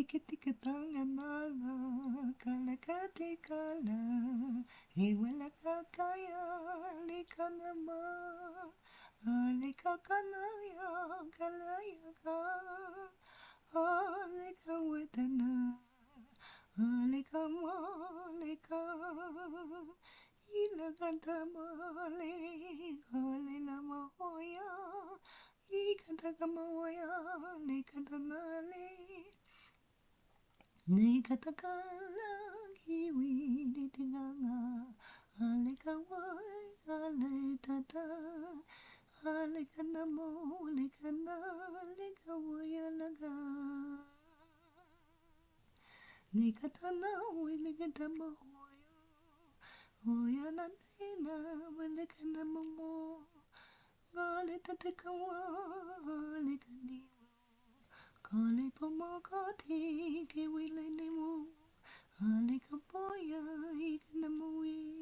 Ikitikitanganala, kalakatikala, iwalakakaya, likanama, alikakanaya, kalayaka, alikawetana, alikamalika, ilakantamale, kalilamahoya, ikantakamawaya, likantanale. Ni katakala kiwi di tinganga ale kawai ale tata ale kanamo ale kana ale kawaya laga ni katana wile katama hoya nanina wile kanamo mo ale tata kawa ale kaniwa kale pomokoti kiwi le nemo ale kapoya ikanamui